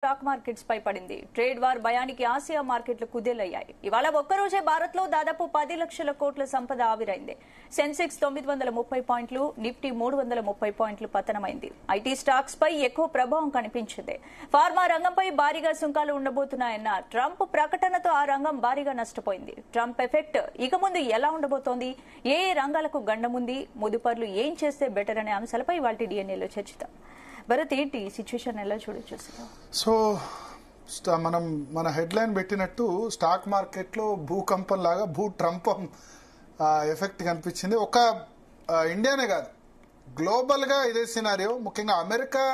Stock markets పై పడింది. Trade war భయానికి Asia మార్కెట్లు కుదేలయ్యాయి. ఇవాళ ఒక్కరోజే భారత్ లో దాదాపు 10 లక్షల కోట్ల సంపద ఆవిరైంది. సెన్సెక్స్ 930 పాయింట్లు, నిఫ్టీ 330 పాయింట్లు పతనమైంది. ఐటీ స్టాక్స్ పై ఎక్కువ ప్రభావం కనిపించింది. ఫార్మా రంగంపై భారీగా సుంకాలు ఉండబోతున్నాయన్న ట్రంప్ ప్రకటనతో ఆ రంగం భారీగా నష్టపోయింది. ట్రంప్ ఎఫెక్ట్ ఇక ముందు ఎలా ఉండబోతోంది, ఏ రంగాలకు గండముంది, ముదుపర్లు ఏం చేస్తే బెటర్ అనే అంశాలపై ఇవాల్టి డిఎన్ఏలో చర్చిద్దాం. భరత్, ఏంటి సిచ్యువేషన్ ఎలా చూడొచ్చు? సో మనం మన హెడ్లైన్ పెట్టినట్టు స్టాక్ మార్కెట్లో భూకంపం లాగా ట్రంపం ఎఫెక్ట్ కనిపించింది. ఒక ఇండియానే కాదు, గ్లోబల్గా ఇదే సినారియో. ముఖ్యంగా అమెరికా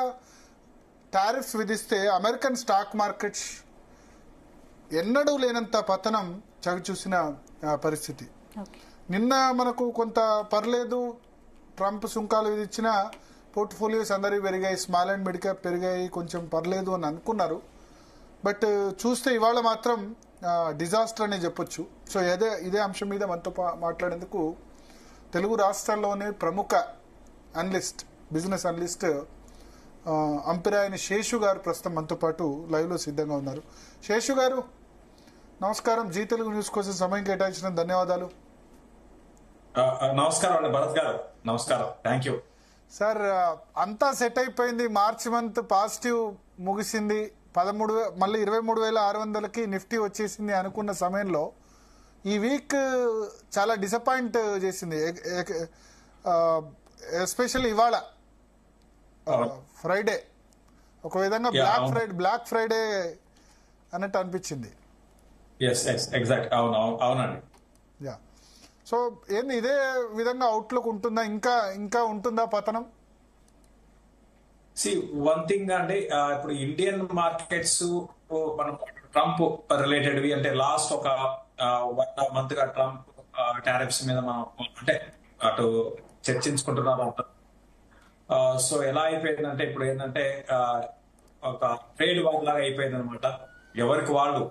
టారిఫ్స్ విధిస్తే అమెరికన్ స్టాక్ మార్కెట్స్ ఎన్నడూ లేనంత పతనం చవిచూసిన పరిస్థితి. నిన్న మనకు కొంత పర్లేదు, ట్రంప్ సుంకాలు విధించిన పోర్ట్ఫోలియోస్ అందరివి పెరిగాయి, స్మాల్ అండ్ మిడ్ క్యాప్ పెరిగాయి, కొంచెం పర్లేదు అని అనుకున్నారు. బట్ చూస్తే ఇవాళ మాత్రం డిజాస్టర్ అనే చెప్పొచ్చు. సో ఇదే అంశం మీద మనతో మాట్లాడేందుకు తెలుగు రాష్ట్రాల్లోనే ప్రముఖ అనలిస్ట్, బిజినెస్ అనలిస్ట్ అంపిరాయని శేషు గారు ప్రస్తుతం మనతో పాటు లైవ్లో సిద్ధంగా ఉన్నారు. శేషు గారు నమస్కారం. జీ తెలుగు న్యూస్ కోసం సమయం కేటాయించిన ధన్యవాదాలు. నమస్కారం అండి భరత్ గారు. నమస్కారం, థ్యాంక్ యూ సార్. అంతా సెట్ అయిపోయింది, మార్చి మంత్ పాజిటివ్ ముగిసింది, మళ్ళీ 23,600కి నిఫ్టీ వచ్చేసింది అనుకున్న సమయంలో ఈ వీక్ చాలా డిసప్పాయింట్ చేసింది. ఎస్పెషల్లీ ఇవాళ ఫ్రైడే ఒక విధంగా బ్లాక్ ఫ్రైడే అన్నట్టు అనిపించింది. అవునండి. యా, సో ఏంది ఇదే విధంగా అవుట్లుక్ ఉంటుందా, ఇంకా ఉంటుందా పతనం? వన్ థింగ్ అంటే ఇప్పుడు ఇండియన్ మార్కెట్స్ మనం ట్రంప్ రిలేటెడ్ అంటే లాస్ట్ ఒక 1 మంత్ గా ట్రంప్ టారిఫ్స్ మీద మనం అంటే అటు చర్చించుకుంటున్నారు. సో ఎలా అయిపోయిందంటే ఇప్పుడు ఏంటంటే ఒక ట్రేడ్ వార్ లాగా అయిపోయింది అనమాట. ఎవరికి వాళ్ళు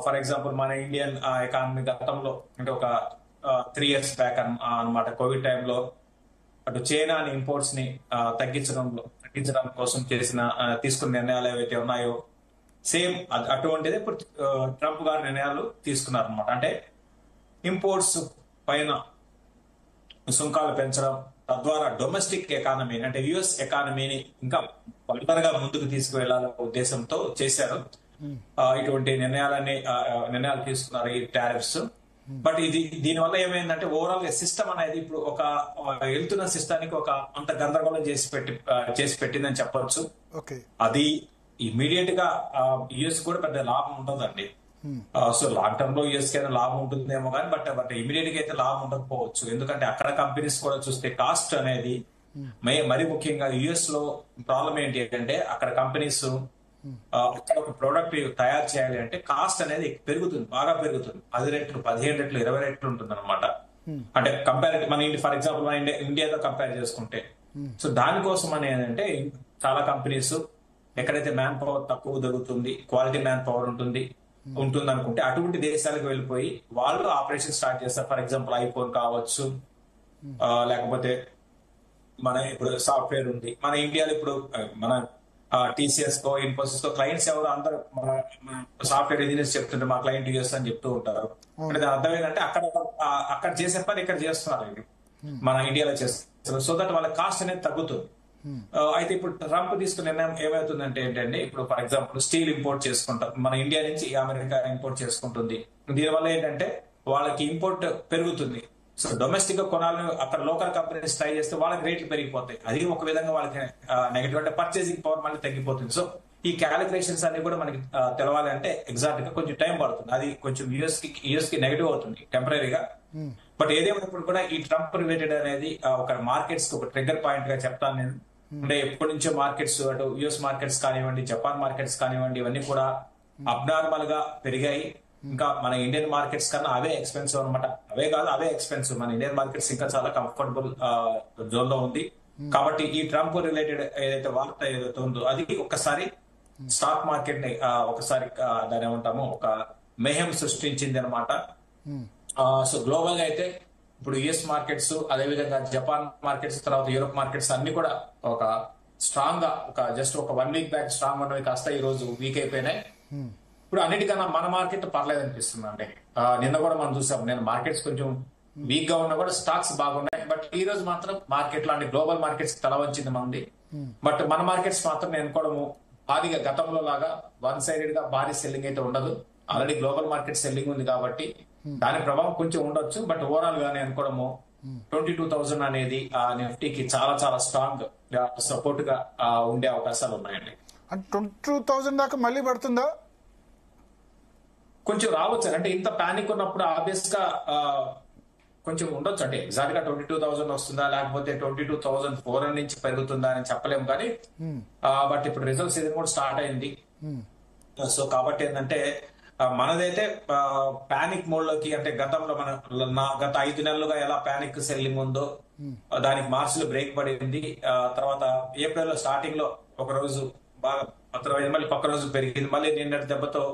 ఫర్ ఎగ్జాంపుల్ మన ఇండియన్ ఎకానమీ గతంలో అంటే ఒక 3 years బ్యాక్ అనమాట, కోవిడ్ టైంలో అటు చైనా ఇంపోర్ట్స్ ని తగ్గించడం కోసం తీసుకున్న నిర్ణయాలు ఏవైతే ఉన్నాయో సేమ్ అటువంటిదే ఇప్పుడు ట్రంప్ గారు నిర్ణయాలు తీసుకున్నారు అనమాట. అంటే ఇంపోర్ట్స్ పైన సుంకాలు పెంచడం, తద్వారా డొమెస్టిక్ ఎకానమీ అంటే యుఎస్ ఎకానమీని ఇంకా ఫర్దర్ గా ముందుకు తీసుకువెళ్లాలనే ఉద్దేశంతో చేశారు. ఇటువంటి నిర్ణయాలు తీసుకున్నారు ఈ టారిఫ్స్. బట్ దీనివల్ల ఏమైందంటే ఓవరాల్ గా సిస్టమ్ అనేది ఇప్పుడు ఒక వెళ్తున్న సిస్టానికి ఒక అంత గందరగోళం చేసి పెట్టిందని చెప్పొచ్చు. అది ఇమీడియట్ గా యుఎస్ కూడా పెద్ద లాభం ఉండదండి. సో లాంగ్ టర్మ్ లో యుఎస్ కి అయినా లాభం ఉంటుందేమో కానీ బట్ ఇమీడియట్ గా అయితే లాభం ఉండకపోవచ్చు. ఎందుకంటే అక్కడ కంపెనీస్ కూడా చూస్తే కాస్ట్ అనేది మరి ముఖ్యంగా యుఎస్ లో ప్రాబ్లం ఏంటి అంటే అక్కడ కంపెనీస్ అక్కడ ఒక ప్రోడక్ట్ తయారు చేయాలి అంటే కాస్ట్ అనేది పెరుగుతుంది, బాగా పెరుగుతుంది. 10 రెట్లు, 15 రెట్లు, 20 రెట్లు ఉంటుంది అనమాట. అంటే మన ఫర్ ఎగ్జాంపుల్ మన ఇండియాతో కంపేర్ చేసుకుంటే. సో దానికోసం అనేది చాలా కంపెనీస్ ఎక్కడైతే మ్యాన్ పవర్ తక్కువ దొరుకుతుంది, క్వాలిటీ మ్యాన్ పవర్ ఉంటుంది అనుకుంటే అటువంటి దేశాలకు వెళ్ళిపోయి వాళ్ళు ఆపరేషన్ స్టార్ట్ చేస్తారు. ఫర్ ఎగ్జాంపుల్ ఐఫోన్ కావచ్చు, లేకపోతే మన ఇప్పుడు సాఫ్ట్వేర్ ఉంది. మన ఇండియాలో ఇప్పుడు మన టీసీఎస్ కో, ఇన్ఫోసిస్ కో క్లయింట్స్ ఎవరు అందరూ సాఫ్ట్వేర్ ఇంజనీర్స్ చెప్తుంటే మా క్లయింట్ యూఎస్ అని చెప్తూ ఉంటారు. అంటే దాని అర్థం ఏంటంటే అక్కడ చేసే పని ఇక్కడ చేస్తున్నారు, మన ఇండియాలో చేస్తున్నారు. సో దట్ వాళ్ళ కాస్ట్ అనేది తగ్గుతుంది. అయితే ఇప్పుడు ట్రంప్ తీసుకున్న నిర్ణయం ఏమవుతుందంటే ఏంటంటే ఇప్పుడు ఫర్ ఎగ్జాంపుల్ స్టీల్ ఇంపోర్ట్ చేసుకుంటారు, మన ఇండియా నుంచి అమెరికా ఇంపోర్ట్ చేసుకుంటుంది. దీనివల్ల ఏంటంటే వాళ్ళకి ఇంపోర్ట్ పెరుగుతుంది. సో డొమెస్టిక్ గా కొనాలని అక్కడ లోకల్ కంపెనీస్ ట్రై చేస్తే వాళ్ళకి రేట్లు పెరిగిపోతాయి. అది ఒక విధంగా వాళ్ళకి నెగిటివ్ అంటే పర్చేసింగ్ పవర్ మళ్ళీ తగ్గిపోతుంది. సో ఈ క్యాలిక్యులేషన్స్ అన్ని కూడా మనకి తెలవాలి అంటే ఎగ్జాక్ట్ గా కొంచెం టైం పడుతుంది. అది కొంచెం యుఎస్ కి నెగిటివ్ అవుతుంది టెంపరీగా. బట్ ఏదేమైనప్పుడు కూడా ఈ ట్రంప్ రిలేటెడ్ అనేది ఒక మార్కెట్స్ కి ఒక ట్రిగ్గర్ పాయింట్ గా చెప్తాను నేను. అంటే ఎప్పటి నుంచో మార్కెట్స్ అటు యుఎస్ మార్కెట్స్ కానివ్వండి, జపాన్ మార్కెట్స్ కానివ్వండి, ఇవన్నీ కూడా అబ్నార్మల్ గా పెరిగాయి. ఇంకా మన ఇండియన్ మార్కెట్స్ కన్నా అవే ఎక్స్పెన్సివ్ అనమాట. అవే ఎక్స్పెన్సివ్. మన ఇండియన్ మార్కెట్స్ ఇంకా చాలా కంఫర్టబుల్ జోన్ లో ఉంది. కాబట్టి ఈ ట్రంప్ రిలేటెడ్ ఏదైతే వార్త ఏదైతే ఉందో అది ఒక్కసారి స్టాక్ మార్కెట్ ని ఒకసారి దాని ఏమంటాము ఒక మేహం సృష్టించింది అనమాట. సో గ్లోబల్ గా అయితే ఇప్పుడు యుఎస్ మార్కెట్స్, అదేవిధంగా జపాన్ మార్కెట్స్, తర్వాత యూరోప్ మార్కెట్స్ అన్ని కూడా ఒక స్ట్రాంగ్ గా జస్ట్ ఒక 1 వీక్ బ్యాక్ స్ట్రాంగ్ ఉన్నవి కాస్త ఈ రోజు వీక్ అయిపోయినాయి. ఇప్పుడు అన్నిటికన్నా మన మార్కెట్ పర్లేదు అనిపిస్తుంది అండి. నిన్న కూడా మనం చూసాం, నేను మార్కెట్స్ కొంచెం వీక్ గా ఉన్నా కూడా స్టాక్స్ బాగున్నాయి. బట్ ఈ రోజు మాత్రం మార్కెట్ లాంటి గ్లోబల్ మార్కెట్స్ తల వంచింది మంది. బట్ మన మార్కెట్స్ మాత్రం నేను కూడా భారీగా గతంలో లాగా 1 సైడెడ్ గా భారీ సెల్లింగ్ అయితే ఉండదు. ఆల్రెడీ గ్లోబల్ మార్కెట్ సెల్లింగ్ ఉంది కాబట్టి దాని ప్రభావం కొంచెం ఉండొచ్చు. బట్ ఓవరాల్ గా నేను కూడా 22,000 అనేది నిఫ్టీకి చాలా చాలా స్ట్రాంగ్ సపోర్ట్ గా ఉండే అవకాశాలు ఉన్నాయండి. 22,000 దాకా మళ్ళీ పడుతుందా? కొంచెం రావచ్చు. అంటే ఇంత పానిక్ ఉన్నప్పుడు ఆబ్వియస్ గా కొంచెం ఉండొచ్చు. అంటే ఎగ్జాక్ట్ గా 22,000 వస్తుందా లేకపోతే 22,400 నుంచి పెరుగుతుందా అని చెప్పలేము. కానీ బట్ ఇప్పుడు రిజల్ట్స్ ఇది కూడా స్టార్ట్ అయింది. సో కాబట్టి ఏంటంటే మనదైతే పానిక్ మోడ్ లోకి, అంటే గతంలో గత 5 నెలలుగా ఎలా పానిక్ సెల్లింగ్ ఉందో దానికి మార్చ్ లో బ్రేక్ పడింది. తర్వాత ఏప్రిల్ లో స్టార్టింగ్ లో ఒక రోజు బాగా మళ్ళీ పక్క రోజు పెరిగింది. మళ్ళీ నిన్నటి దెబ్బతో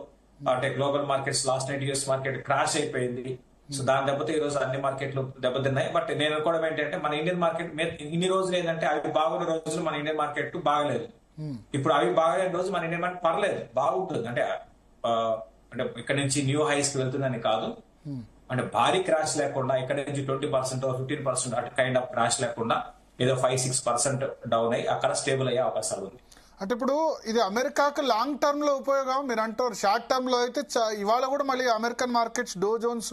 అంటే global markets last night US market crash అయిపోయింది. సో దాని దెబ్బతో ఈ రోజు అన్ని మార్కెట్లు దెబ్బతిన్నాయి. బట్ నేను అనుకోవడం ఏంటంటే మన ఇండియన్ మార్కెట్ ఇన్ని రోజులు ఏంటంటే అవి బాగున్న రోజులు మన ఇండియన్ మార్కెట్ బాగలేదు. ఇప్పుడు అవి బాగలేని రోజు మన ఇండియన్ మార్కెట్ పర్లేదు, బాగుంటుంది. అంటే ఇక్కడ నుంచి న్యూ హైస్ కి వెళ్తుందని కాదు, అంటే భారీ క్రాష్ లేకుండా ఇక్కడ నుంచి 20% 15% అటు కైండ్ ఆఫ్ క్రాష్ లేకుండా ఏదో 5-6% డౌన్ అయ్యి అక్కడ స్టేబుల్ అయ్యే అవకాశాలు ఉంది. అంటే ఇప్పుడు ఇది అమెరికాకు లాంగ్ టర్మ్ లో ఉపయోగం మీరు అంటారు. షార్ట్ టర్మ్ లో అయితే ఇవాళ కూడా మళ్ళీ American markets Dow Jones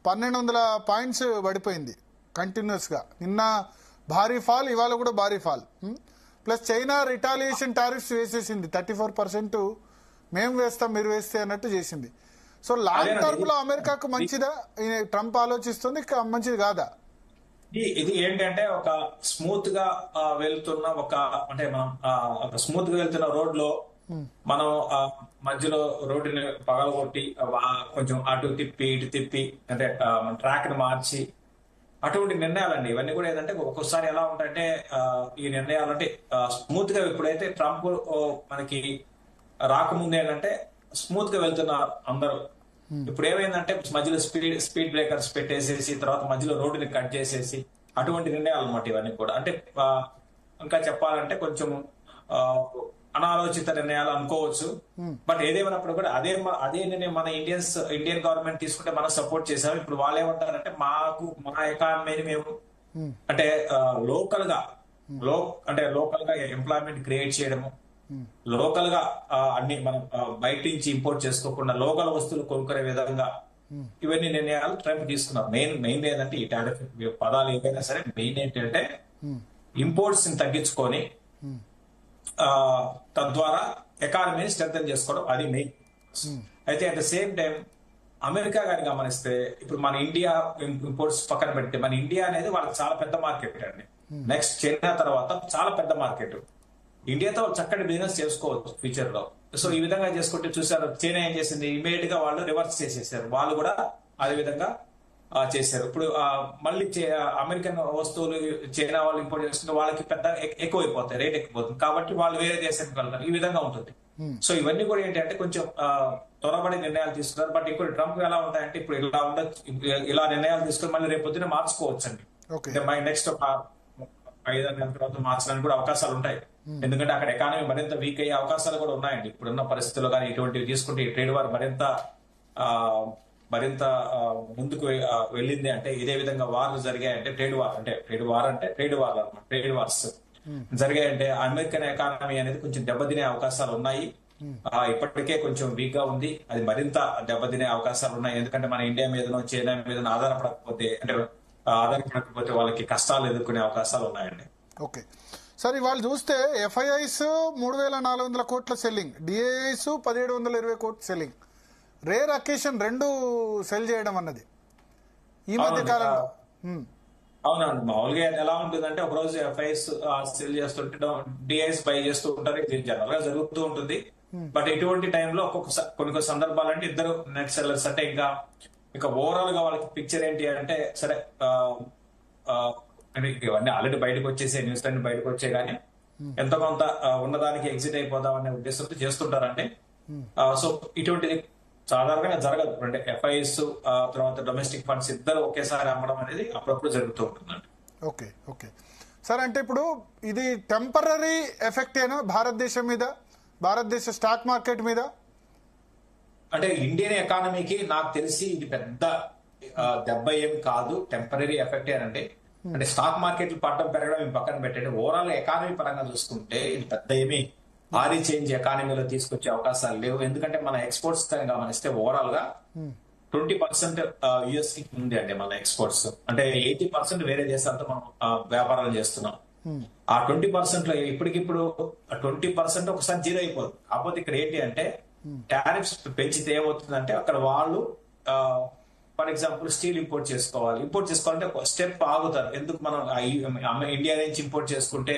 1,200 points పడిపోయింది కంటిన్యూస్ గా. నిన్న భారీ ఫాల్, ఇవాళ కూడా భారీ fall. Plus China retaliation tariffs వేసేసింది. 34% మేము వేస్తాం మీరు వేస్తే అన్నట్టు చేసింది. సో లాంగ్ టర్మ్ లో అమెరికాకు మంచిదా ట్రంప్ ఆలోచిస్తుంది, మంచిది కాదా? ఇది ఏంటంటే ఒక స్మూత్ గా వెళ్తున్న అంటే మనం ఒక స్మూత్ గా వెళ్తున్న రోడ్ లో మనం మధ్యలో రోడ్డుని పగలగొట్టి కొంచెం అటు తిప్పి ఇటు తిప్పి అంటే ట్రాక్ ని మార్చి అటువంటి నిర్ణయాలండి ఇవన్నీ కూడా. ఏంటంటే ఒక్కొక్కసారి ఎలా ఉంటాయంటే ఈ నిర్ణయాలు అంటే స్మూత్ గా ఇప్పుడైతే ట్రంప్ మనకి రాకముందు ఏంటంటే స్మూత్ గా వెళ్తున్నారు అందరూ. ఇప్పుడు ఏమైందంటే మధ్యలో స్పీడ్ బ్రేకర్స్ పెట్టేసేసి తర్వాత మధ్యలో రోడ్డుని కట్ చేసేసి అటువంటి నిర్ణయాలు అన్నమాట ఇవన్నీ కూడా. అంటే ఇంకా చెప్పాలంటే కొంచెం అనాలోచిత నిర్ణయాలు అనుకోవచ్చు. బట్ ఏదేమైనప్పుడు కూడా అదే నిర్ణయం మన ఇండియన్ గవర్నమెంట్ తీసుకుంటే మనం సపోర్ట్ చేశారు. ఇప్పుడు వాళ్ళు ఏమంటారంటే మా ఎకానమీని మేము అంటే లోకల్ గా ఎంప్లాయ్మెంట్ క్రియేట్ చేయడము, లోకల్ గా అన్ని మనం బయట నుంచి ఇంపోర్ట్ చేసుకోకుండా లోకల్ వస్తువులు కొనుక్కునే విధంగా ఇవన్నీ నిర్ణయాలు ట్రంప్ తీసుకున్నారు. మెయిన్ ఏంటంటే ఈ టారిఫ్ పదాలు ఏవైనా సరే మెయిన్ ఏంటంటే ఇంపోర్ట్స్ ని తగ్గించుకొని తద్వారా ఎకానమీని స్ట్రెంథెన్ చేసుకోవడం, అది మెయిన్. అయితే at the same time America గాని గమనిస్తే ఇప్పుడు మన ఇండియా ఇంపోర్ట్స్ పక్కన పెడితే మన ఇండియా అనేది వాళ్ళకి చాలా పెద్ద మార్కెట్ అండి. నెక్స్ట్ చైనా తర్వాత చాలా పెద్ద మార్కెట్. ఇండియాతో చక్కటి బిజినెస్ చేసుకోవచ్చు ఫ్యూచర్ లో. సో ఈ విధంగా చేసుకుంటే చూసారు చైనా ఏం చేసింది, ఇమీడియట్ గా వాళ్ళు రివర్స్ చేసేసారు. వాళ్ళు కూడా అదే విధంగా చేశారు. ఇప్పుడు మళ్ళీ అమెరికన్ వస్తువులు చైనా వాళ్ళు ఇంపోర్ట్ చేస్తుంటే వాళ్ళకి పెద్ద ఎక్కువైపోతాయి, రేట్ ఎక్కువైపోతుంది. కాబట్టి వాళ్ళు వేరే దేశానికి వెళ్తారు. ఈ విధంగా ఉంటుంది. సో ఇవన్నీ కూడా ఏంటంటే కొంచెం త్వరబడి నిర్ణయాలు తీసుకున్నారు. బట్ ఇప్పుడు ట్రంప్ ఎలా ఉంటాయంటే ఇప్పుడు ఇలా ఉండొచ్చు, ఇలా నిర్ణయాలు తీసుకుని మళ్ళీ రేపు పొద్దున మార్చుకోవచ్చు అండి. నెక్స్ట్ ఒక 5 నెలల తర్వాత మార్చడానికి కూడా అవకాశాలు ఉంటాయి. ఎందుకంటే అక్కడ ఎకానమీ మరింత వీక్ అయ్యే అవకాశాలు కూడా ఉన్నాయండి ఇప్పుడున్న పరిస్థితుల్లో. కానీ ఇటువంటివి తీసుకుంటే ఈ ట్రేడ్ వార్ మరింత ముందుకు వెళ్ళింది అంటే ఇదే విధంగా వార్లు జరిగాయంటే ట్రేడ్ వార్స్ జరిగాయంటే అమెరికన్ ఎకానమీ అనేది కొంచెం దెబ్బతినే అవకాశాలు ఉన్నాయి. ఇప్పటికే కొంచెం వీక్ గా ఉంది, అది మరింత దెబ్బతినే అవకాశాలు ఉన్నాయి. ఎందుకంటే మన ఇండియా మీదనో చైనా మీదనో ఆధారపడకపోతే వాళ్ళకి కష్టాలు ఎదుర్కొనే అవకాశాలు ఉన్నాయండి. ఓకే సార్, ఇవాళ చూస్తే ఎఫ్ఐఐస్ 3,400 కోట్ల సెల్లింగ్, డిఐఐస్ 1,720 కోట్ల సెల్లింగ్. రేర్ అకేషన్ రెండు సెల్ చేయడం అన్నది ఈ మధ్య కాలంలో. అవునండి, మామూలుగా ఎలా ఉంటుందంటే ఒక రోజు ఎఫ్ఐఎస్ సెల్ చేస్తుంటే డిఐఎస్ బై చేస్తూ ఉంటారు. ఇది జనరల్ గా జరుగుతూ ఉంటుంది. బట్ ఇటువంటి టైంలో కొన్ని సందర్భాలు అంటే ఇద్దరు నెట్ సెల్లర్స్ అంటే ఇంకా ఓవరాల్ గా వాళ్ళకి పిక్చర్ ఏంటి అంటే సరే ఇవన్నీ ఆల్రెడీ బయటకు వచ్చేసే న్యూస్ అన్ని బయటకు వచ్చే కానీ ఎంత కొంత ఉన్నదానికి ఎగ్జిట్ అయిపోదాం అనే ఉద్దేశంతో చేస్తుంటారంటే. సో ఇటువంటిది సాధారణంగా జరగదు. అంటే ఎఫ్ఐఎస్ తర్వాత డొమెస్టిక్ ఫండ్స్ ఇద్దరు ఒకేసారి అమ్మడం అనేది అప్పుడప్పుడు జరుగుతూ ఉంటుందండి. ఓకే ఓకే సార్ అంటే ఇప్పుడు ఇది టెంపరరీ ఎఫెక్ట్ ఏనా భారతదేశం మీద, భారతదేశ స్టాక్ మార్కెట్ మీద? అంటే ఇండియన్ ఎకానమీకి నాకు తెలిసి ఇది పెద్ద దెబ్బ ఏం కాదు, టెంపరీ ఎఫెక్ట్ ఏనండి. అంటే స్టాక్ మార్కెట్లు పట్టడం పెరగడం ఇవి పక్కన పెట్టండి, ఓవరాల్ ఎకానమీ పరంగా చూసుకుంటే ఇది పెద్ద ఏమి భారీ చేంజ్ ఎకానమీలో తీసుకొచ్చే అవకాశాలు లేవు. ఎందుకంటే మన ఎక్స్పోర్ట్స్ గమనిస్తే ఓవరాల్ గా 20% యుఎస్ కి ఉంది అండి మన ఎక్స్పోర్ట్స్. అంటే 80% వేరే దేశాలతో మనం వ్యాపారాలు చేస్తున్నాం. ఆ 20% లో ఇప్పటికిప్పుడు 20% ఒకసారి జీరో అయిపోతుంది. కాకపోతే ఇక్కడ ఏంటి అంటే టారిఫ్స్ పెంచితే ఏమవుతుందంటే అక్కడ వాళ్ళు ఫర్ ఎగ్జాంపుల్ స్టీల్ ఇంపోర్ట్ చేసుకోవాలంటే ఒక స్టెప్ ఆగుతారు. ఎందుకు మనం ఇండియా నుంచి ఇంపోర్ట్ చేసుకుంటే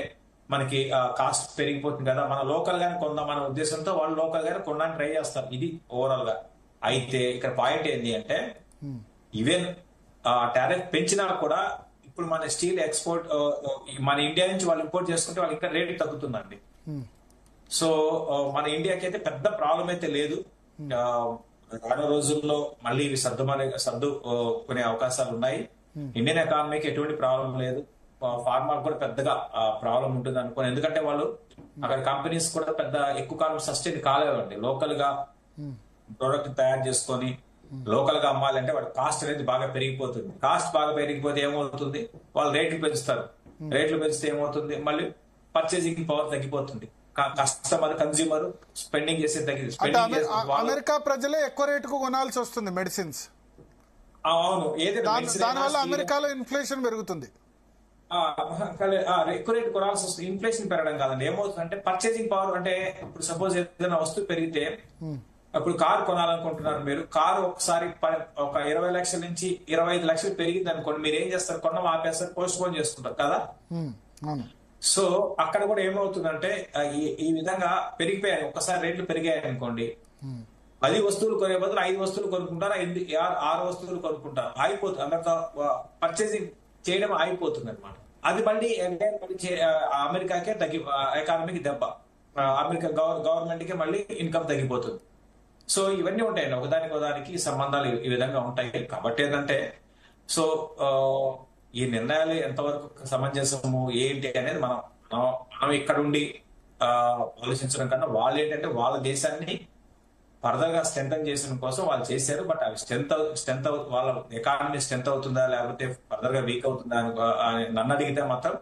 మనకి కాస్ట్ పెరిగిపోతుంది కదా, మన లోకల్ గానే కొందామనే ఉద్దేశంతో వాళ్ళు లోకల్ గానే కొనడానికి ట్రై చేస్తారు. ఇది ఓవరాల్ గా. అయితే ఇక్కడ పాయింట్ ఏంటి అంటే ఈవెన్ టారిఫ్ పెంచినా కూడా ఇప్పుడు మన స్టీల్ ఎక్స్పోర్ట్ మన ఇండియా నుంచి వాళ్ళు ఇంపోర్ట్ చేసుకుంటే వాళ్ళకి ఇక్కడ రేటు తగ్గుతుందండి. సో మన ఇండియాకి అయితే పెద్ద ప్రాబ్లం అయితే లేదు. రాను రోజుల్లో మళ్ళీ ఇవి సర్దుకునే అవకాశాలు ఉన్నాయి. ఇండియన్ ఎకానమీకి ఎటువంటి ప్రాబ్లం లేదు. ఫార్మాకి కూడా పెద్దగా ప్రాబ్లం ఉంటుంది అనుకోని, ఎందుకంటే వాళ్ళు అక్కడ కంపెనీస్ కూడా పెద్ద ఎక్కువ కాలం సస్టైన్ కాలేవండి. లోకల్ గా ప్రోడక్ట్ తయారు చేసుకొని లోకల్ గా అమ్మాలంటే వాడి కాస్ట్ అనేది బాగా పెరిగిపోతుంది. కాస్ట్ బాగా పెరిగిపోతే ఏమవుతుంది, వాళ్ళు రేట్లు పెంచుతారు. రేట్లు పెంచితే ఏమవుతుంది, మళ్ళీ పర్చేసింగ్ పవర్ తగ్గిపోతుంది. కస్టమర్ కన్స్యూమర్ స్పెండింగ్ చేసే తగ్గింది. అమెరికా ప్రజలే ఎక్కువ రేటుకు కొనాల్సి వస్తుంది మెడిసిన్స్. అవును, దానివల్ల అమెరికాలో ఇన్ఫ్లేషన్ పెరుగుతుంది. ఎక్కువ రేటు కొనాల్సి వస్తుంది. ఇన్ఫ్లేషన్ పెరగడం కాదండి, ఏమవుతుందంటే పర్చేసింగ్ పవర్. అంటే ఇప్పుడు సపోజ్ ఏదైనా వస్తువు పెరిగితే, ఇప్పుడు కారు కొనాలనుకుంటున్నారు మీరు, కారు ఒకసారి ఒక 20 లక్షల నుంచి 25 లక్షలు పెరిగింది అనుకోండి, మీరు ఏం చేస్తారు, కొనడం ఆపేస్తారు, పోస్ట్ పోన్ చేసుకుంటారు కదా. సో అక్కడ కూడా ఏమవుతుందంటే ఈ విధంగా పెరిగిపోయాయి, ఒక్కసారి రేట్లు పెరిగాయి అనుకోండి, 10 వస్తువులు కొనే బదులు 5 వస్తువులు కొనుక్కుంటారు, 6 వస్తువులు కొనుక్కుంటారు, ఆగిపోతుంది. అందరితో పర్చేసింగ్ చేయడం ఆగిపోతుంది అనమాట. అది మళ్ళీ అమెరికాకే ఎకానమీకి దెబ్బ, అమెరికా గవర్నమెంట్ కి మళ్ళీ ఇన్కమ్ తగ్గిపోతుంది. సో ఇవన్నీ ఉంటాయండి, ఒకదానికి సంబంధాలు ఈ విధంగా ఉంటాయి. కాబట్టి ఏంటంటే సో ఈ నిర్ణయాలు ఎంతవరకు సమంజసము ఏంటి అనేది మనం ఇక్కడ ఉండి ఆలోచించడం కన్నా వాళ్ళు ఏంటంటే వాళ్ళ దేశాన్ని ఫర్దర్ గా స్ట్రెంథన్ చేసిన కోసం వాళ్ళు చేశారు. బట్ అవి స్ట్రెంత్ వాళ్ళ ఎకానమీ స్ట్రెంత్ అవుతుందా లేకపోతే ఫర్దర్ గా వీక్ అవుతుందా అని నన్ను అడిగితే మాత్రం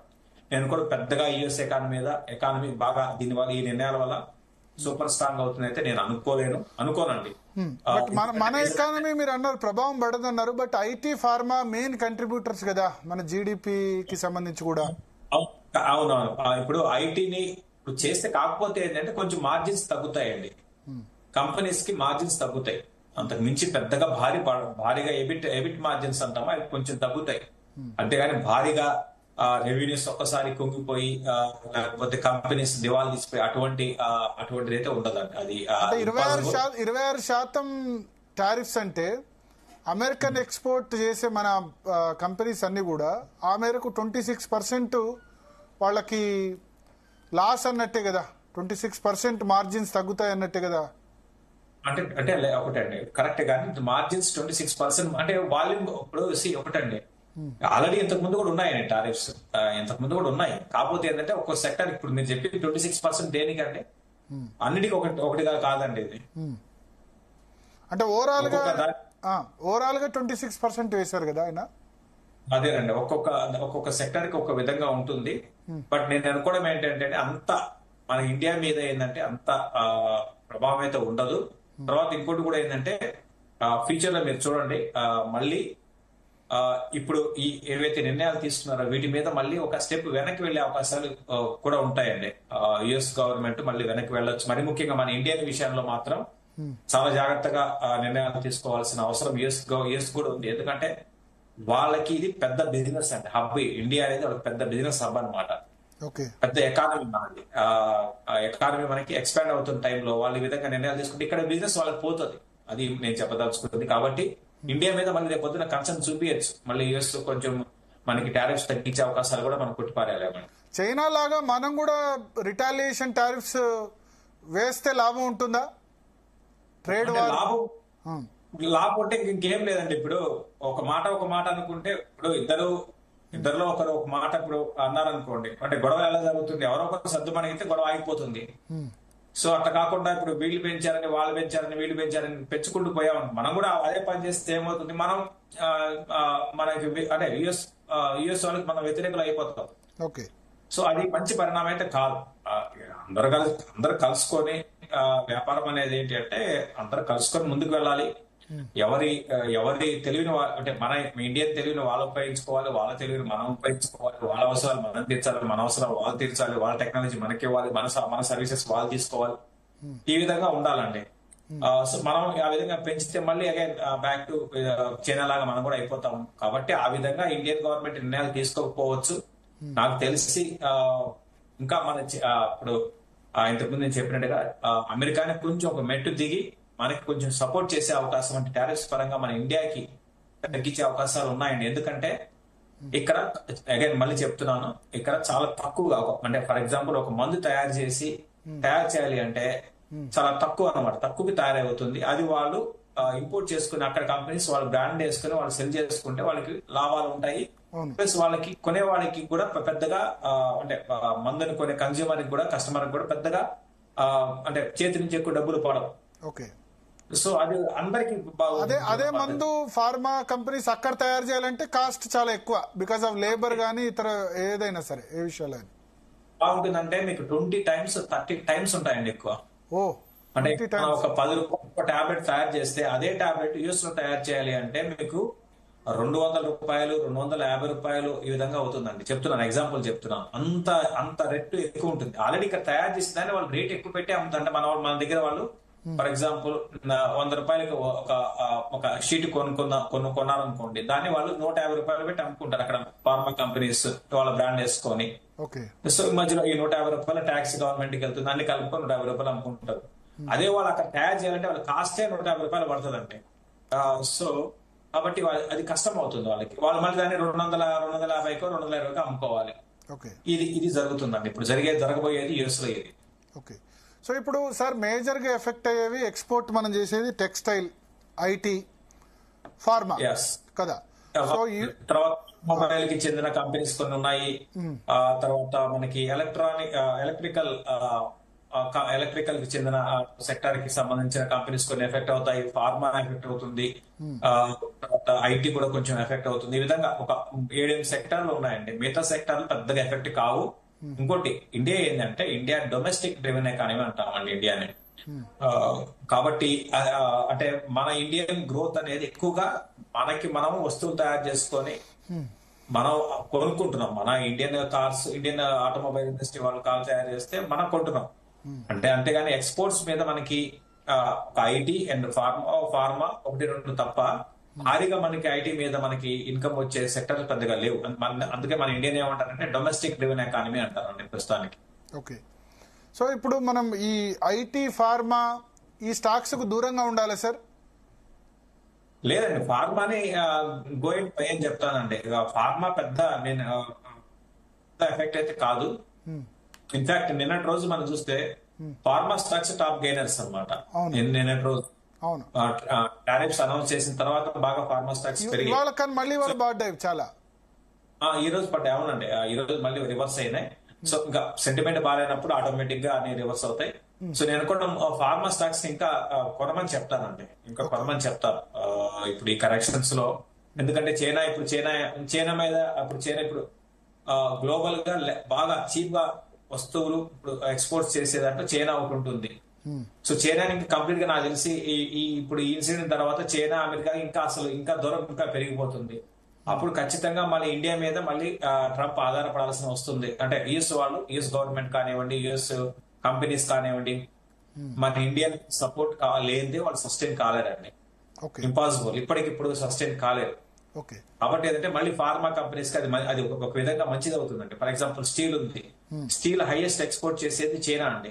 నేను కూడా పెద్దగా యుఎస్ ఎకానమీ బాగా దీనివల్ల ఈ నిర్ణయాల వల్ల సూపర్ స్ట్రాంగ్ అవుతుంది అయితే నేను అనుకోనండి. మన ఎకానమీ మీరు అన్నారు ప్రభావం పడదన్నారు, but IT pharma main contributors కదా మన జీడిపికి సంబంధించి కూడా. అవునవును, ఇప్పుడు ఐటీని చేస్తే కాకపోతే ఏంటంటే కొంచెం మార్జిన్స్ తగ్గుతాయండి, కంపెనీస్ కి మార్జిన్స్ తగ్గుతాయి. అంతకు మించి పెద్దగా భారీగా ఎబిట్ మార్జిన్స్ అంటామా అవి కొంచెం తగ్గుతాయి. అంతేగాని భారీగా రెవెన్యూస్ ఒక్కసారి కుంగిపోయి లేకపోతే కంపెనీస్ దివాళా తీసిపోయి అటువంటిది అయితే ఉండదండి. అది 26% టారిఫ్స్ అంటే అమెరికన్ ఎక్స్పోర్ట్ చేసే మన కంపెనీస్ అన్ని కూడా ఆ మేరకు 26% వాళ్ళకి లాస్ అన్నట్టే కదా, 26% మార్జిన్స్ తగ్గుతాయి అన్నట్టే కదా. అంటే ఒకటండి కరెక్ట్, కానీ మార్జిన్స్ 26% అంటే వాల్యూమ్ ఇప్పుడు ఒకటండి. ఆల్రెడీ ఇంతకు ముందు కూడా ఉన్నాయండి టారిఫ్స్, ఇంతకు ముందు కూడా ఉన్నాయి. కాకపోతే ఏంటంటే ఒక్కొక్క సెక్టర్ ఇప్పుడు మీరు చెప్పి 26% దేనికంటే అన్నిటికీ ఒకటిగా కాదండి ఇది. అంటే ఓవరాల్ గా 26% వేశారు కదా ఆయన. అదేనండి, ఒక్కొక్క సెక్టర్ కి ఒక విధంగా ఉంటుంది. బట్ నేను అనుకోవడం ఏంటంటే అంత మన ఇండియా మీద ఏంటంటే అంత ప్రభావం అయితే ఉండదు. తర్వాత ఇంకోటి కూడా ఏంటంటే ఫ్యూచర్ లో మీరు చూడండి మళ్ళీ ఇప్పుడు ఈ ఏవైతే నిర్ణయాలు తీసుకున్నారో వీటి మీద మళ్ళీ ఒక స్టెప్ వెనక్కి వెళ్లే అవకాశాలు కూడా ఉంటాయండి. యుఎస్ గవర్నమెంట్ మళ్ళీ వెనక్కి వెళ్ళొచ్చు. మరి ముఖ్యంగా మన ఇండియన్ విషయంలో మాత్రం చాలా జాగ్రత్తగా నిర్ణయాలు తీసుకోవాల్సిన అవసరం యుఎస్ కూడా ఉంది. ఎందుకంటే వాళ్ళకి ఇది పెద్ద బిజినెస్ అండి, హబ్. ఇండియా అనేది వాళ్ళకి పెద్ద బిజినెస్ హబ్ అనమాట, పెద్ద ఎకానమీ మనది. ఎకానమీ మనకి ఎక్స్పాండ్ అవుతున్న టైంలో వాళ్ళు ఈ విధంగా నిర్ణయాలు తీసుకుంటే ఇక్కడ బిజినెస్ వాళ్ళకి పోతుంది. అది నేను చెప్పదలుచుకుంటుంది. కాబట్టి ఇండియా మీద మళ్ళీ రేపు పొద్దున కన్సర్న్ చూపించచ్చు. మళ్ళీ యుఎస్ కొంచెం మనకి టారిఫ్స్ తగ్గించే అవకాశాలు కూడా మనం కొట్టిపారేయాలి. చైనా లాగా మనం కూడా రిటాలియేషన్ టారిఫ్స్ వేస్తే లాభం ఉంటుందా? ట్రేడ్ లాభం అంటే ఇంకేం లేదండి. ఇప్పుడు ఒక మాట అనుకుంటే ఇప్పుడు ఇద్దరు ఇద్దరిలో ఒకరు ఒక మాట ఇప్పుడు అన్నారనుకోండి, అంటే గొడవ ఎలా జరుగుతుంది, ఎవరో ఒకరు సర్దుమణిగితే గొడవ ఆగిపోతుంది. సో అట్లా కాకుండా ఇప్పుడు వీళ్ళు పెంచారని వాళ్ళు పెంచారని వీళ్ళు పెంచారని పెంచుకుంటూ పోయాం. మనం కూడా అదే పని చేస్తే ఏమవుతుంది, మనం మనకి అంటే యుఎస్ వాళ్ళకి మనం వ్యతిరేకులు అయిపోతాం. ఓకే. సో అది మంచి పరిణామం అయితే కాదు. అందరు కలుసుకొని వ్యాపారం అనేది ఏంటి అంటే అందరు కలుసుకొని ముందుకు వెళ్ళాలి. ఎవరి తెలివిని అంటే మన ఇండియన్ తెలివిని వాళ్ళు ఉపయోగించుకోవాలి, వాళ్ళ తెలివిని మనం ఉపయోగించుకోవాలి, వాళ్ళ అవసరాలు మనం తీర్చాలి, మన అవసరాలు వాళ్ళు తీర్చాలి, వాళ్ళ టెక్నాలజీ మనకి ఇవ్వాలి, మన సర్వీసెస్ వాళ్ళు తీసుకోవాలి. ఈ విధంగా ఉండాలండి. సో మనం ఆ విధంగా పెంచితే మళ్ళీ అగైన్ బ్యాక్ టు చైనా లాగా మనం కూడా అయిపోతాం. కాబట్టి ఆ విధంగా ఇండియన్ గవర్నమెంట్ నిర్ణయాలు తీసుకోకపోవచ్చు. నాకు తెలిసి ఇంకా మన ఇప్పుడు ఇంతకుముందు నేను చెప్పినట్టుగా అమెరికాని కొంచెం ఒక మెట్టు దిగి మనకి కొంచెం సపోర్ట్ చేసే అవకాశం, అంటే టారిఫ్స్ పరంగా మన ఇండియాకి తగ్గించే అవకాశాలు ఉన్నాయండి. ఎందుకంటే ఇక్కడ అగైన్ మళ్ళీ చెప్తున్నాను, ఇక్కడ చాలా తక్కువగా అంటే ఫర్ ఎగ్జాంపుల్ ఒక మందు తయారు చేయాలి అంటే చాలా తక్కువ అనమాట, తక్కువకి తయారవుతుంది. అది వాళ్ళు ఇంపోర్ట్ చేసుకుని అక్కడ కంపెనీస్ వాళ్ళు బ్రాండ్ వేసుకుని వాళ్ళు సెల్ చేసుకుంటే వాళ్ళకి లాభాలు ఉంటాయి. ప్లస్ వాళ్ళకి కొనేవాడికి కూడా పెద్దగా అంటే మందుని కొనే కన్జ్యూమర్ కి కూడా కస్టమర్ కూడా పెద్దగా అంటే చేతి నుంచి ఎక్కువ డబ్బులు పడవు. ఓకే. సో అది అందరికి అదే మందు ఫార్మా కంపెనీస్ అక్కడ తయారు చేయాలంటే కాస్ట్ చాలా ఎక్కువ, బికాస్ ఆఫ్ లేబర్ గానీ ఇతర ఏదైనా సరే ఏ విషయాలు బాగుంటుందంటే మీకు 20 times 30 times ఉంటాయండి ఎక్కువ. అంటే ఒక 10 రూపాయలు టాబ్లెట్ తయారు చేస్తే అదే టాబ్లెట్ యూఎస్ లో తయారు చేయాలి అంటే మీకు ₹200, ₹250 ఈ విధంగా అవుతుందండి. చెప్తున్నాను, ఎగ్జాంపుల్ చెప్తున్నాను. అంత రేట్ ఎక్కువ ఉంటుంది. ఆల్రెడీ ఇక్కడ తయారు చేసిన దాన్ని వాళ్ళు రేట్ ఎక్కువ పెట్టి అమ్ముతారు. మన దగ్గర వాళ్ళు ఫర్ ఎగ్జాంపుల్ ₹100 ఒక షీట్ కొన్నారనుకోండి, దాన్ని వాళ్ళు ₹150 పెట్టి అమ్ముకుంటారు అక్కడ ఫార్మా కంపెనీస్ వాళ్ళ బ్రాండ్ వేసుకొని. సో ఈ మధ్యలో ఈ ₹150 ట్యాక్స్ గవర్నమెంట్ కి వెళ్తుంది, అన్ని కలుపుకొని ₹150 అమ్ముకుంటారు. అదే వాళ్ళు అక్కడ తయారు చేయాలంటే వాళ్ళ కాస్టే ₹150 పడుతుందండి. సో కాబట్టి అది కష్టం అవుతుంది వాళ్ళకి. వాళ్ళు మళ్ళీ దాన్ని 250కో 220కో అమ్ముకోవాలి. ఇది జరుగుతుందండి ఇప్పుడు జరగబోయేది యూఎస్ లో ఇది. ఓకే. సో ఇప్పుడు సార్ మేజర్ గా ఎఫెక్ట్ అయ్యేవి ఎక్స్పోర్ట్ మనం చేసేది టెక్స్టైల్, ఐటీ, ఫార్మా కదా. సో తర్వాత మొబైల్ కి చెందిన కంపెనీస్ కొన్ని ఉన్నాయి. తర్వాత మనకి ఎలక్ట్రికల్ కి చెందిన సెక్టర్ కి సంబంధించిన కంపెనీస్ కొన్ని ఎఫెక్ట్ అవుతాయి. ఫార్మా ఎఫెక్ట్ అవుతుంది. తర్వాత ఐటీ కూడా కొంచెం ఎఫెక్ట్ అవుతుంది. ఈ విధంగా ఒక 7 సెక్టార్లు ఉన్నాయండి. మిగతా సెక్టార్లు పెద్దగా ఎఫెక్ట్ కావు. ఇంకోటి ఇండియా ఏంటంటే ఇండియా డొమెస్టిక్ డ్రివెన్ ఎకానమీ అంటామండి ఇండియాని. కాబట్టి అంటే మన ఇండియన్ గ్రోత్ అనేది ఎక్కువగా మనం వస్తువులు తయారు చేసుకొని మనం కొనుక్కుంటున్నాం. మన Indian cars, Indian automobile industry వాళ్ళు కార్లు తయారు చేస్తే మనం కొంటున్నాం. అంతేగాని ఎక్స్పోర్ట్స్ మీద మనకి ఐటీ అండ్ ఫార్మా 1-2 తప్ప భారీగా మనకి ఐటీ మీద మనకి ఇన్కమ్ వచ్చే సెక్టర్ పెద్దగా లేవు. అందుకే మన ఇండియన్ ఏమంటారంటే డొమెస్టిక్ డ్రివెన్ ఎకానమీ అంటారండి ప్రస్తుతానికి. ఓకే. సో ఇప్పుడు మనం ఈ ఐటీ, ఫార్మా ఈ స్టాక్స్ కు దూరంగా ఉండాలి సార్? లేదండి, ఫార్మాని గోయింగ్ పై అని చెప్తానండి. ఫార్మా పెద్ద ఎఫెక్ట్ అయితే కాదు. ఇన్ఫాక్ట్ నిన్నటి రోజు మనం చూస్తే ఫార్మా స్టాక్స్ టాప్ గెయినర్స్ అనమాట. నిన్నటి రోజు టారిఫ్స్ అనౌన్స్ చేసిన తర్వాత బాగా ఫార్మా స్టాక్స్ పెరిగాయి. చాలా ఈ రోజు పడ్డాయి. అవునండి, ఈ రోజు మళ్ళీ రివర్స్ అయినాయి. సో ఇంకా సెంటిమెంట్ బాగాలేనప్పుడు ఆటోమేటిక్ గా అన్ని రివర్స్ అవుతాయి. సో నేను కూడా ఫార్మా స్టాక్స్ ఇంకా కొనమని చెప్తానండి, ఇంకా కొనమని చెప్తాను ఇప్పుడు ఈ కరెక్షన్స్ లో. ఎందుకంటే చైనా మీద చైనా ఇప్పుడు గ్లోబల్ గా బాగా చీప్ గా వస్తువులు ఇప్పుడు ఎక్స్పోర్ట్స్ చేసేదంటే చైనా ఒకటి ఉంటుంది. సో చైనా ఇంకా కంప్లీట్ గా నాకు తెలిసి ఇప్పుడు ఈ ఇన్సిడెంట్ తర్వాత చైనా, అమెరికా ఇంకా దూరం ఇంకా పెరిగిపోతుంది. అప్పుడు ఖచ్చితంగా మళ్ళీ ఇండియా మీద మళ్ళీ ట్రంప్ ఆధారపడాల్సి వస్తుంది. అంటే యుఎస్ గవర్నమెంట్ కానివ్వండి, యుఎస్ కంపెనీస్ కానివ్వండి, మన ఇండియన్ సపోర్ట్ లేనిదే వాళ్ళు సస్టైన్ కాలేరండి. ఇంపాసిబుల్, ఇప్పటికిప్పుడు సస్టైన్ కాలేరు. కాబట్టి ఏంటంటే మళ్ళీ ఫార్మా కంపెనీస్ కి అది ఒక విధంగా మంచిది అవుతుందండి. ఫర్ ఎగ్జాంపుల్ స్టీల్ ఉంది. స్టీల్ హైయెస్ట్ ఎక్స్పోర్ట్ చేసేది చైనా అండి.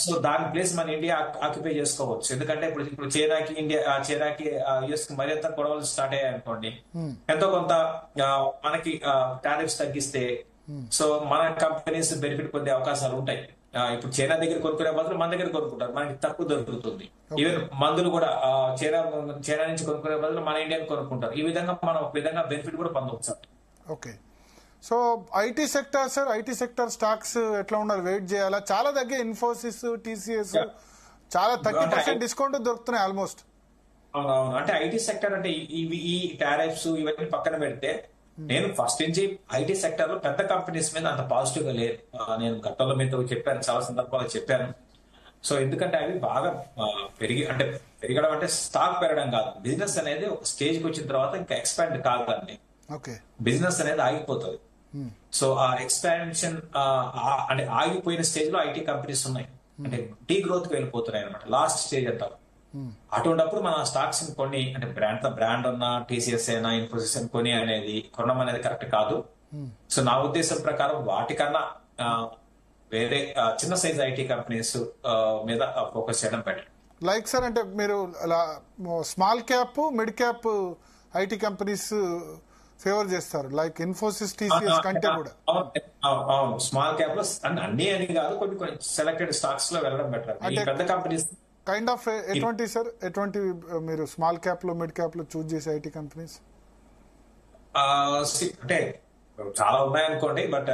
సో దాని ప్లేస్ మన ఇండియా ఆక్యుపై చేసుకోవచ్చు. ఎందుకంటే ఇప్పుడు చైనాకి యుఎస్ కి మరింత గొడవలు స్టార్ట్ అయ్యాయి అనుకోండి, ఎంతో కొంత మనకి టారిఫ్స్ తగ్గిస్తే సో మన కంపెనీస్ బెనిఫిట్ పొందే అవకాశాలు ఉంటాయి. ఇప్పుడు చైనా దగ్గర కొనుక్కునే బదులు మన దగ్గర కొనుక్కుంటారు, మనకి తక్కువ దొరుకుతుంది. ఈవెన్ మందులు కూడా చైనా నుంచి కొనుక్కునే బదులు మన ఇండియన్ కొనుక్కుంటారు. ఈ విధంగా మనం ఒక విధంగా బెనిఫిట్ కూడా పొందవచ్చు. Okay. So IT sector sir, IT sector stocks ఎట్లా ఉన్నారు? వెయిట్ చేయాలా? చాలా తగ్గే ఇన్ఫోసిస్, టీసీఎస్ చాలా 30% డిస్కౌంట్ దొరుకుతున్నాయి ఆల్మోస్ట్. అవునవును. అంటే ఐటీ సెక్టర్ అంటే ఈ టారిఫ్స్ ఇవన్నీ పక్కన పెడితే నేను ఫస్ట్ నుంచి ఐటీ సెక్టర్ లో పెద్ద కంపెనీస్ మీద అంత పాజిటివ్ గా లేదు. నేను గతంలో మీతో చెప్పాను, చాలా సందర్భాల్లో చెప్పాను. సో ఎందుకంటే అవి బాగా పెరగడం అంటే స్టాక్ పెరగడం కాదు. బిజినెస్ అనేది ఒక స్టేజ్ కి వచ్చిన తర్వాత ఇంకా ఎక్స్పాండ్ కాదండి. బిజినెస్ అనేది ఆగిపోతుంది. సో ఆ ఎక్స్పాన్షన్ అంటే ఆగిపోయిన స్టేజ్ లో ఐటీ కంపెనీస్ ఉన్నాయి, అంటే డీ గ్రోత్ కి వెళ్ళిపోతున్నాయి అనమాట. లాస్ట్ స్టేజ్ అంటారు. అటువంటిప్పుడు మన స్టాక్స్ కొన్ని అంటే బ్రాండ్ ఉన్న టీసీఎస్ అయినా ఇన్ఫోసిస్ కొని కొనడం అనేది కరెక్ట్ కాదు. సో నా ఉద్దేశం ప్రకారం వాటికన్నా వేరే చిన్న సైజ్ ఐటీ కంపెనీస్ మీద ఫోకస్ చేయడం బెటర్. లైక్ సార్ అంటే మీరు small cap, mid cap IT companies favour చేస్తారు, లైక్ ఇన్ఫోసిస్, టీసీఎస్ కంటే కూడా. అవును, స్మాల్ క్యాప్ లో అన్ని అని కాదు, కొన్ని సెలెక్టెడ్ స్టాక్స్ లో వెళ్ళడం బెటర్. పెద్ద కంపెనీస్ కైండ్ ఆఫ్ ఎటువంటి సార్, ఎటువంటి మీరు స్మాల్ క్యాప్ లో, మిడ్ క్యాప్ లో చూస్ చేసే ఐటీ కంపెనీస్? అంటే చాలా ఉన్నాయనుకోండి, బట్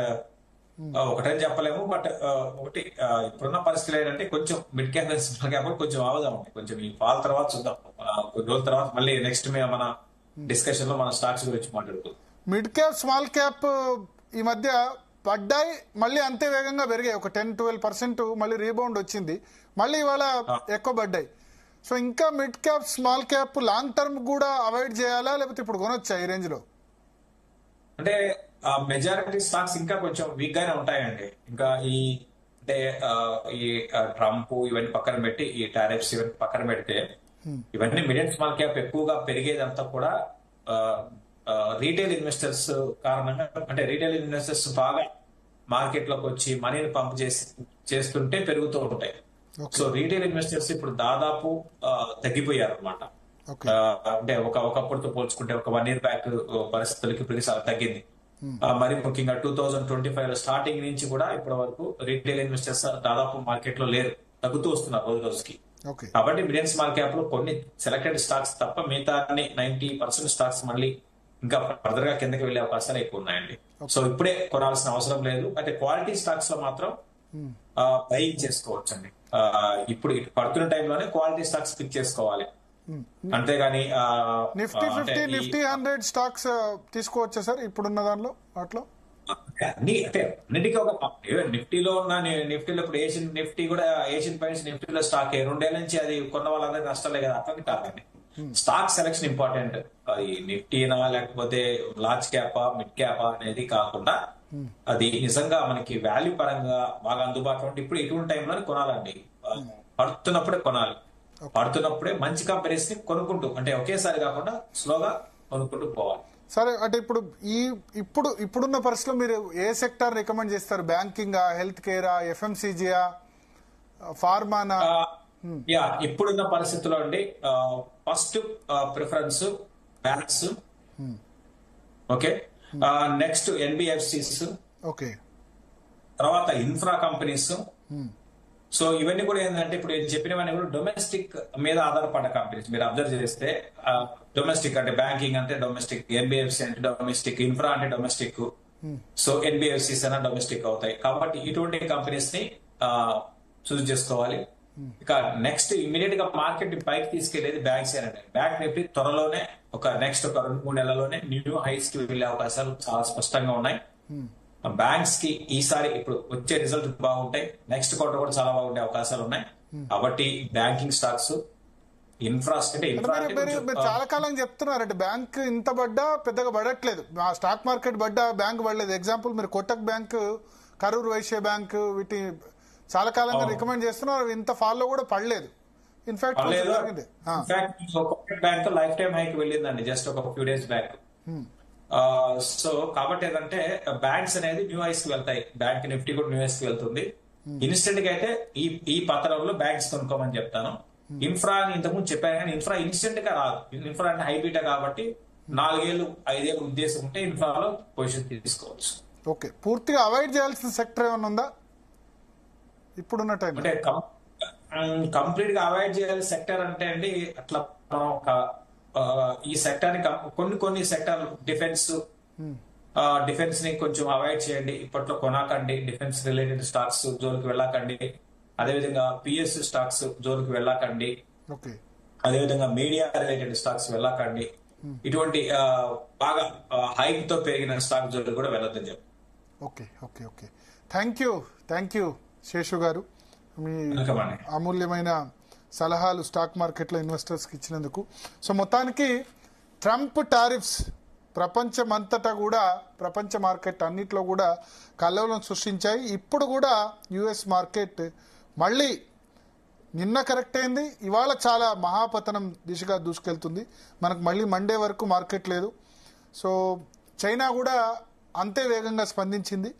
ఒకటని చెప్పలేము. బట్ ఒకటి ఇప్పుడున్న పరిస్థితులు ఏంటంటే కొంచెం మిడ్ క్యాప్, స్మాల్ క్యాప్ కొంచెం ఆవుదా ఉంటాయి. కొంచెం ఈ ఫాల్ తర్వాత చూద్దాం, కొన్ని రోజుల తర్వాత మళ్ళీ నెక్స్ట్ మన డిస్కషన్ లో మన స్టాక్స్ గురించి మాట్లాడుకుందాం. మిడ్ క్యాప్, స్మాల్ క్యాప్ ఈ మధ్య పడ్డాయి, మళ్ళీ అంతే వేగంగా పెరిగాయి. ఒక 10-12% మళ్ళీ రీబౌండ్ వచ్చింది, మళ్ళీ ఇవాళ ఎక్కువ పడ్డాయి. సో ఇంకా mid cap, small cap long term కూడా అవాయిడ్ చేయాలా, లేకపోతే ఇప్పుడు కొనొచ్చా ఈ రేంజ్ లో? అంటే మెజారిటీ స్టాక్స్ ఇంకా కొంచెం వీక్ గానే ఉంటాయండి. ఇంకా ఈ ట్రంప్ ఇవన్నీ పక్కన పెట్టి, ఈ టారిఫ్స్ ఇవన్నీ పక్కన పెడితే, ఇవన్నీ మిడ్ అండ్ స్మాల్ క్యాప్ ఎక్కువగా పెరిగేదంతా కూడా రీటైల్ ఇన్వెస్టర్స్ కారణంగా. అంటే రీటైల్ ఇన్వెస్టర్స్ బాగా మార్కెట్ లోకి వచ్చి మనీని పంప్ చేస్తుంటే పెరుగుతూ ఉంటాయి. సో రీటైల్ ఇన్వెస్టర్స్ ఇప్పుడు దాదాపు తగ్గిపోయారు అనమాట. అంటే ఒకప్పుడుతో పోల్చుకుంటే ఒక 1 year బ్యాక్ పరిస్థితులకి ఇప్పుడు చాలా తగ్గింది. మరి ముఖ్యంగా 2025 స్టార్టింగ్ నుంచి కూడా ఇప్పటి వరకు రీటైల్ ఇన్వెస్టర్స్ దాదాపు మార్కెట్ లో లేరు, తగ్గుతూ వస్తున్నారు రోజు రోజుకి. కాబట్టి మిడ్ అండ్ స్మాల్ క్యాప్ లో కొన్ని సెలెక్టెడ్ స్టాక్స్ తప్ప మిగతా 90% స్టాక్స్ మళ్ళీ ఇంకా ఫర్దర్ గా కిందకి వెళ్లే అవకాశాలు ఎక్కువ ఉన్నాయండి. సో ఇప్పుడే కొనాల్సిన అవసరం లేదు. అయితే క్వాలిటీ స్టాక్స్ లో మాత్రం బయింగ్ చేసుకోవచ్చు అండి. ఇప్పుడు పడుతున్న టైంలోనే క్వాలిటీ స్టాక్స్ పిక్ చేసుకోవాలి, అంతేగాని నిఫ్టీ 50, నిఫ్టీ 100 స్టాక్స్ తీసుకోవచ్చా సార్ ఇప్పుడున్న దానిలో? అట్లా అన్నిటికీ ఒక నిఫ్టీలో ఇప్పుడు ఏషియన్ నిఫ్టీ కూడా, ఏషియన్ పెయింట్స్ నిఫ్టీలో స్టాక్ 2 ఏళ్ల నుంచి అది కొన్న వాళ్ళందరూ నష్టాలే కదా. అట్లని కాదండి, స్టాక్ సెలక్షన్ ఇంపార్టెంట్. అది నిఫ్టీనా లేకపోతే లార్జ్ క్యాపా మిడ్ క్యాపా అనేది కాకుండా, అది నిజంగా మనకి వాల్యూ పరంగా బాగా అందుబాటులో ఉంటే ఇప్పుడు ఇటువంటి టైంలో కొనాలండి. పడుతున్నప్పుడే కొనాలి, పడుతున్నప్పుడే మంచి కంపెనీస్ ని కొనుక్కుంటూ, అంటే ఒకేసారి కాకుండా స్లోగా కొనుక్కుంటూ పోవాలి. సరే, అంటే ఇప్పుడున్న పరిస్థితిలో మీరు ఏ సెక్టర్ రికమెండ్ చేస్తారు? బ్యాంకింగ్, హెల్త్ కేరా, ఎఫ్ఎంసీజీయా, ఫార్మానా? ఇప్పుడున్న పరిస్థితుల్లో అండి first preference banks, okay, next NBFCs, okay, తర్వాత ఇన్ఫ్రా కంపెనీస్. సో ఇవన్నీ కూడా ఏంటంటే ఇప్పుడు చెప్పినవన్నీ కూడా డొమెస్టిక్ మీద ఆధారపడ్డ కంపెనీస్. మీరు అబ్జర్వ్ చేస్తే డొమెస్టిక్ అంటే బ్యాంకింగ్ అంటే డొమెస్టిక్, ఎన్బిఎఫ్సి అంటే డొమెస్టిక్, ఇన్ఫ్రా అంటే డొమెస్టిక్. సో ఎన్బిఎఫ్సిస్ అయినా డొమెస్టిక్ అవుతాయి. కాబట్టి ఇటువంటి కంపెనీస్ ని చూస్ చేసుకోవాలి. ఇక నెక్స్ట్ ఇమీడియట్ గా మార్కెట్ ని పైకి తీసుకెళ్లేది బ్యాంక్స్ ఏనండి. బ్యాంక్ నిఫ్టీ త్వరలోనే నెక్స్ట్ 2-3 నెలల్లోనే న్యూ హైస్ కి వెళ్లే అవకాశాలు చాలా స్పష్టంగా ఉన్నాయి. బ్యాంక్స్ కి ఈసారి ఇప్పుడు వచ్చే రిజల్ట్ బాగుంటాయి, నెక్స్ట్ క్వార్టర్ కూడా చాలా బాగుండే అవకాశాలు ఉన్నాయి. కాబట్టి బ్యాంకింగ్ స్టాక్స్, మీరు చాలా కాలం చెప్తున్నారంటే బ్యాంక్ ఇంత పడ్డా పెద్దగా పడట్లేదు, స్టాక్ మార్కెట్ పడ్డా బ్యాంక్ పడలేదు. ఎగ్జాంపుల్ మీరు కోటక్ బ్యాంక్, కరూర్ వైశ్య బ్యాంక్, వీటి చాలా కాలంగా రికమెండ్ చేస్తున్నారు, ఇంత ఫాల్ లో కూడా పడలేదు. ఇన్ఫాక్ట్ బ్యాంక్ లైఫ్ టైం హైకి వెళ్ళిందండి జస్ట్ ఒక ఫ్యూ డేస్ బ్యాక్. సో కాబట్టి ఏంటంటే బ్యాంక్స్ అనేది న్యూ హైస్ కి వెళ్తాయి, బ్యాంక్ నిఫ్టీ కూడా న్యూ హైస్ కి వెళ్తుంది. ఇన్స్టెంట్ గా అయితే ఈ పత్రంలో బ్యాంక్స్ కొనుక్కోమని చెప్తాను. ఇన్ఫ్రా అని ఇంతకుముందు చెప్పాను కానీ ఇన్ఫ్రా ఇన్స్టెంట్ గా రాదు. ఇన్ఫ్రా అంటే హైబీటా కాబట్టి 4-5 ఉద్దేశం ఉంటే ఇన్ఫ్రాలో పొజిషన్ తీసుకోవచ్చు. ఓకే, పూర్తిగా అవాయిడ్ చేయాల్సిన సెక్టర్ ఏమైనా ఉందా ఇప్పుడున్న టైం? అంటే కంప్లీట్ గా అవాయిడ్ చేయాల్సిన సెక్టర్ అంటే అండి, అట్లా ఈ సెక్టర్ ని కొన్ని సెక్టర్ డిఫెన్స్, డిఫెన్స్ ని కొంచెం అవాయిడ్ చేయండి, ఇప్పట్లో కొనకండి, డిఫెన్స్ రిలేటెడ్ స్టాక్స్ జోలికి వెళ్ళకండి, అదేవిధంగా పిఎస్ స్టాక్స్ జోలికి వెళ్ళకండి, ఓకే, అదేవిధంగా మీడియా రిలేటెడ్ స్టాక్స్ వెళ్ళకండి, ఇటువంటి బాగా హైప్ తో పెరిగిన స్టాక్ జోలికి కూడా వెళ్ళొద్దని చెప్పి. Okay okay okay thank you Seshu గారు, మీ అమూల్యమైన సలహాలు స్టాక్ మార్కెట్లో ఇన్వెస్టర్స్కి ఇచ్చినందుకు. సో మొత్తానికి ట్రంప్ టారిఫ్స్ ప్రపంచమంతటా కూడా, ప్రపంచ మార్కెట్ అన్నిట్లో కూడా కల్లోలం సృష్టించాయి. ఇప్పుడు కూడా యుఎస్ మార్కెట్ మళ్ళీ నిన్న కరెక్ట్ అయింది, ఇవాళ చాలా మహాపతనం దిశగా దూసుకెళ్తుంది. మనకు మళ్ళీ మండే వరకు మార్కెట్ లేదు. సో చైనా కూడా అంతే వేగంగా స్పందించింది.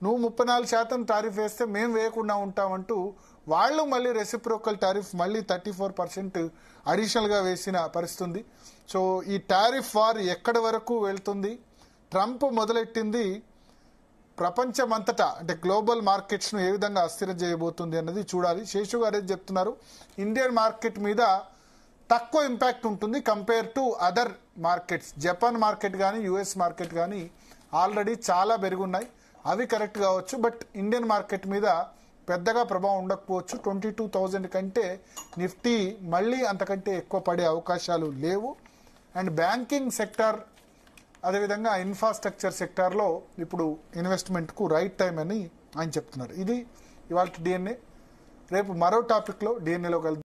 నువ్వు 34% టారిఫ్ వేస్తే మేము వేయకుండా ఉంటామంటూ వాళ్ళు మళ్ళీ రెసిప్రోకల్ టారిఫ్ మళ్ళీ 34% అడిషనల్గా వేసిన పరిస్థితి ఉంది. సో ఈ టారిఫ్ వార్ ఎక్కడి వరకు వెళ్తుంది, ట్రంప్ మొదలెట్టింది ప్రపంచమంతటా అంటే గ్లోబల్ మార్కెట్స్ను ఏ విధంగా అస్థిరం చేయబోతుంది అన్నది చూడాలి. శేషు గారు ఏది చెప్తున్నారు, ఇండియన్ మార్కెట్ మీద తక్కువ ఇంపాక్ట్ ఉంటుంది compare to other markets. Japan market కానీ యుఎస్ మార్కెట్ కానీ ఆల్రెడీ చాలా పెరుగున్నాయి, అవి కరెక్ట్ కావచ్చు. బట్ ఇండియన్ మార్కెట్ మీద పెద్దగా ప్రభావం ఉండకపోవచ్చు. 22,000 కంటే నిఫ్టీ మళ్ళీ అంతకంటే ఎక్కువ పడే అవకాశాలు లేవు. అండ్ బ్యాంకింగ్ సెక్టార్, అదేవిధంగా ఇన్ఫ్రాస్ట్రక్చర్ సెక్టార్లో ఇప్పుడు ఇన్వెస్ట్మెంట్కు రైట్ టైం అని ఆయన చెప్తున్నారు. ఇది ఇవాళ డిఎన్ఏ. రేపు మరో టాపిక్లో డిఎన్ఏలో కలుద్దాం.